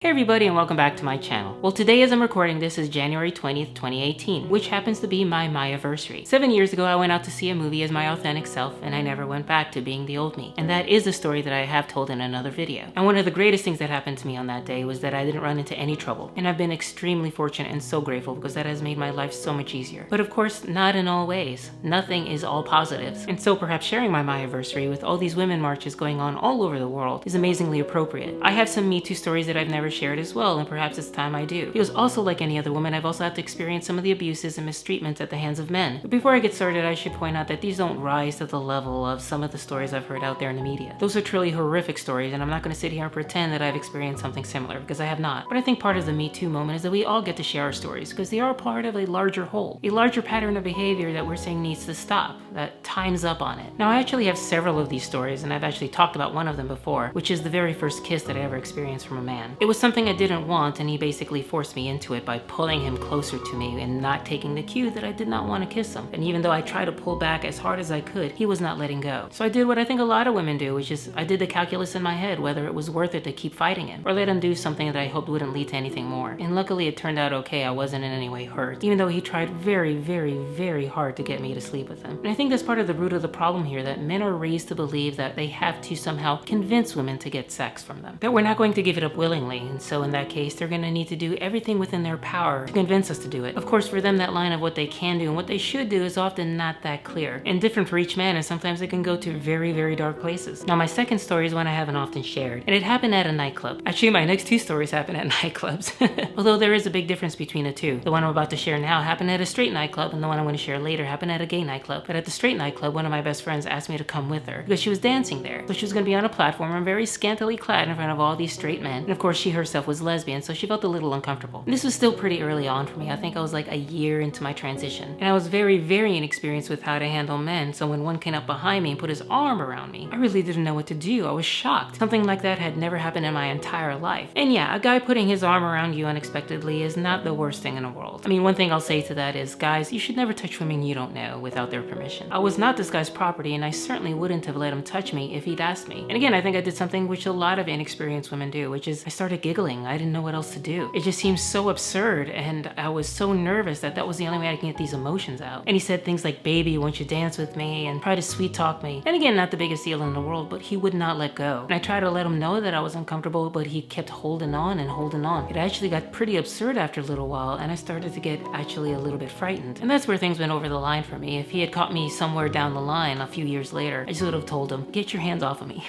Hey everybody, and welcome back to my channel. Well, today as I'm recording this is January 20th, 2018, which happens to be my Maya-versary. 7 years ago I went out to see a movie as my authentic self, and I never went back to being the old me. And that is a story that I have told in another video. And one of the greatest things that happened to me on that day was that I didn't run into any trouble. And I've been extremely fortunate and so grateful because that has made my life so much easier. But of course, not in all ways. Nothing is all positives. And so perhaps sharing my Maya-versary with all these women marches going on all over the world is amazingly appropriate. I have some Me Too stories that I've never shared as well, and perhaps it's time I do. Because also like any other woman, I've also had to experience some of the abuses and mistreatments at the hands of men. But before I get started, I should point out that these don't rise to the level of some of the stories I've heard out there in the media. Those are truly horrific stories, and I'm not going to sit here and pretend that I've experienced something similar, because I have not. But I think part of the Me Too moment is that we all get to share our stories, because they are part of a larger whole, a larger pattern of behavior that we're saying needs to stop, that time's up on it. Now, I actually have several of these stories, and I've actually talked about one of them before, which is the very first kiss that I ever experienced from a man. It was something I didn't want, and he basically forced me into it by pulling him closer to me and not taking the cue that I did not want to kiss him. And even though I tried to pull back as hard as I could, he was not letting go. So I did what I think a lot of women do, which is I did the calculus in my head whether it was worth it to keep fighting him or let him do something that I hoped wouldn't lead to anything more. And luckily it turned out okay. I wasn't in any way hurt, even though he tried very, very, very hard to get me to sleep with him. And I think that's part of the root of the problem here, that men are raised to believe that they have to somehow convince women to get sex from them, that we're not going to give it up willingly. And so in that case, they're going to need to do everything within their power to convince us to do it. Of course, for them, that line of what they can do and what they should do is often not that clear and different for each man, and sometimes it can go to very, very dark places. Now, my second story is one I haven't often shared, and it happened at a nightclub. Actually, my next two stories happen at nightclubs, although there is a big difference between the two. The one I'm about to share now happened at a straight nightclub, and the one I'm going to share later happened at a gay nightclub. But at the straight nightclub, one of my best friends asked me to come with her because she was dancing there. So she was going to be on a platform and very scantily clad in front of all these straight men, and of course she herself was lesbian, so she felt a little uncomfortable. And this was still pretty early on for me. I think I was like a year into my transition, and I was very, very inexperienced with how to handle men. So when one came up behind me and put his arm around me, I really didn't know what to do. I was shocked. Something like that had never happened in my entire life. And yeah, a guy putting his arm around you unexpectedly is not the worst thing in the world. I mean, one thing I'll say to that is, guys, you should never touch women you don't know without their permission. I was not this guy's property, and I certainly wouldn't have let him touch me if he'd asked me. And again, I think I did something which a lot of inexperienced women do, which is I started giggling. I didn't know what else to do. It just seemed so absurd, and I was so nervous that that was the only way I can get these emotions out. And he said things like, "Baby, won't you dance with me?" and try to sweet talk me. And again, not the biggest deal in the world, but he would not let go. And I tried to let him know that I was uncomfortable, but he kept holding on and holding on. It actually got pretty absurd after a little while, and I started to get actually a little bit frightened. And that's where things went over the line for me. If he had caught me somewhere down the line a few years later, I just would have told him, "Get your hands off of me."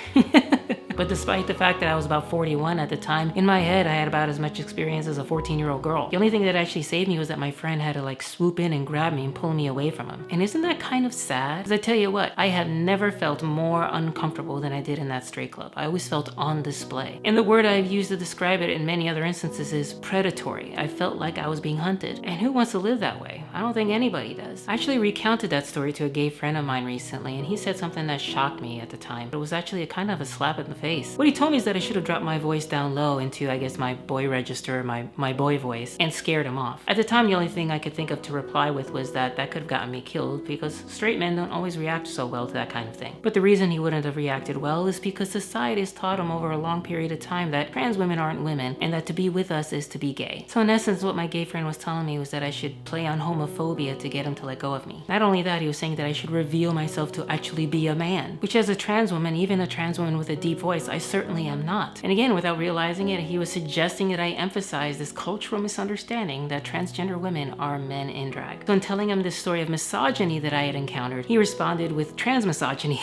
But despite the fact that I was about 41 at the time, in my head I had about as much experience as a 14-year-old girl. The only thing that actually saved me was that my friend had to like swoop in and grab me and pull me away from him. And isn't that kind of sad? Because I tell you what, I have never felt more uncomfortable than I did in that straight club. I always felt on display. And the word I've used to describe it in many other instances is predatory. I felt like I was being hunted. And who wants to live that way? I don't think anybody does. I actually recounted that story to a gay friend of mine recently, and he said something that shocked me at the time. It was actually a kind of a slap in the face. What he told me is that I should have dropped my voice down low into, I guess, my boy register, my boy voice, and scared him off. At the time, the only thing I could think of to reply with was that that could have gotten me killed, because straight men don't always react so well to that kind of thing. But the reason he wouldn't have reacted well is because society has taught him over a long period of time that trans women aren't women, and that to be with us is to be gay. So in essence, what my gay friend was telling me was that I should play on homophobia to get him to let go of me. Not only that, he was saying that I should reveal myself to actually be a man, which as a trans woman, even a trans woman with a deep voice, I certainly am not. And again, without realizing it, he was suggesting that I emphasize this cultural misunderstanding that transgender women are men in drag. So in telling him this story of misogyny that I had encountered, he responded with trans misogyny.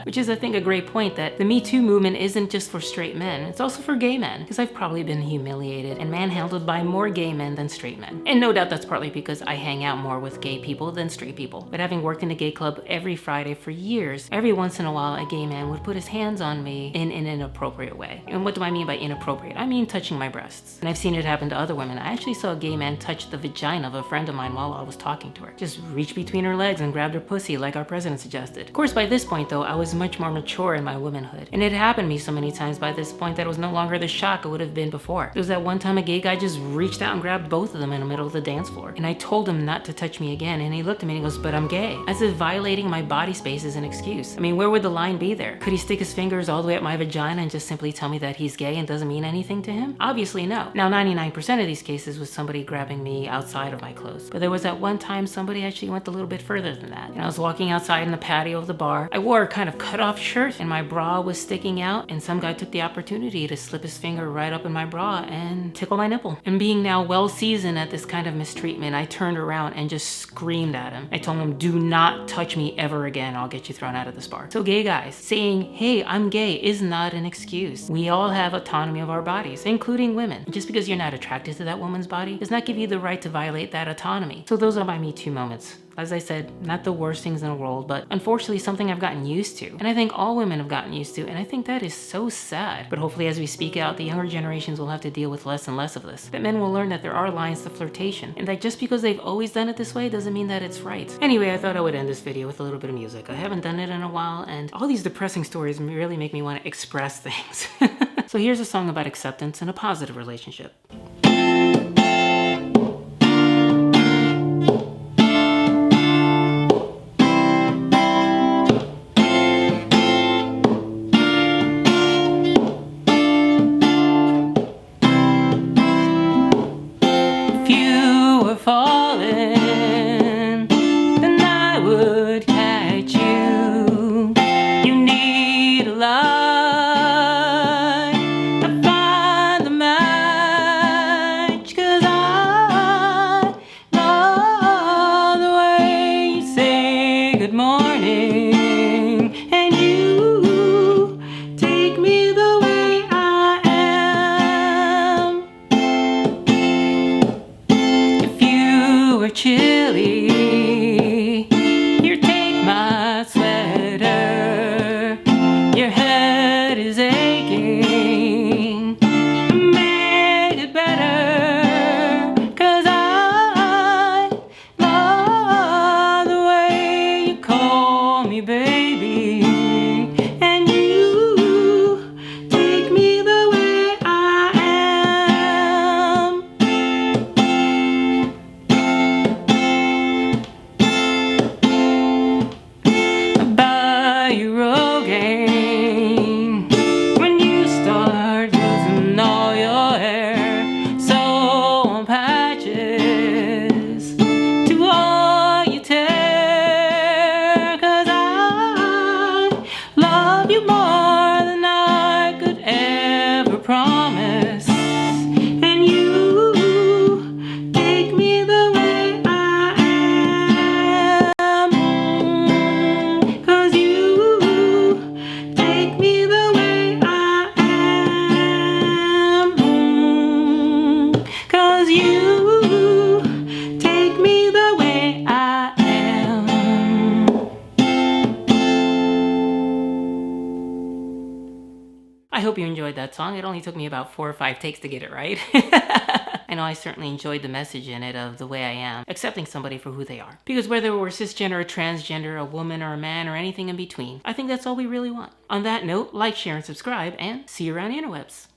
Which is, I think, a great point, that the Me Too movement isn't just for straight men, it's also for gay men, because I've probably been humiliated and manhandled by more gay men than straight men. And no doubt that's partly because I hang out more with gay people than straight people. But having worked in a gay club every Friday for years, every once in a while a gay man would put his hands on me in an inappropriate way. And what do I mean by inappropriate? I mean touching my breasts. And I've seen it happen to other women. I actually saw a gay man touch the vagina of a friend of mine while I was talking to her. Just reach between her legs and grabbed her pussy like our president suggested. Of course, by this point though, I was much more mature in my womanhood. And it happened to me so many times by this point that it was no longer the shock it would have been before. There was that one time a gay guy just reached out and grabbed both of them in the middle of the dance floor. And I told him not to touch me again, and he looked at me and he goes, "But I'm gay." As if violating my body space is an excuse. I mean, where would the line be there? Could he stick his fingers all all the way up my vagina and just simply tell me that he's gay and doesn't mean anything to him? Obviously no. Now 99% of these cases was somebody grabbing me outside of my clothes. But there was that one time somebody actually went a little bit further than that. And I was walking outside in the patio of the bar. I wore a kind of cut off shirt and my bra was sticking out, and some guy took the opportunity to slip his finger right up in my bra and tickle my nipple. And being now well seasoned at this kind of mistreatment, I turned around and just screamed at him. I told him, do not touch me ever again. I'll get you thrown out of this bar. So gay guys, saying, hey, I'm gay is not an excuse. We all have autonomy of our bodies, including women. Just because you're not attracted to that woman's body does not give you the right to violate that autonomy. So those are my Me Too moments. As I said, not the worst things in the world, but unfortunately something I've gotten used to. And I think all women have gotten used to, and I think that is so sad. But hopefully as we speak out, the younger generations will have to deal with less and less of this. That men will learn that there are lines to flirtation, and that just because they've always done it this way doesn't mean that it's right. Anyway, I thought I would end this video with a little bit of music. I haven't done it in a while, and all these depressing stories really make me want to express things. So here's a song about acceptance and a positive relationship. Falling, then I would catch you. You need a light to find the match, 'cause I love the way you say good morning, and you take me the way I am. Chilly, here, take my sweater. Your head is aching, make it better, 'cause I love the way you call me baby, and you take me the way I am. When you start losing all your hair, so on patches to all you tear, 'cause I love you more than I could ever promise, and you take me the way I am, 'cause you take me the way I am, 'cause you take me the way I am. I hope you enjoyed that song. It only took me about 4 or 5 takes to get it right. I know I certainly enjoyed the message in it of the way I am, accepting somebody for who they are. Because whether we're cisgender or transgender, a woman or a man or anything in between, I think that's all we really want. On that note, like, share, and subscribe, and see you around the interwebs.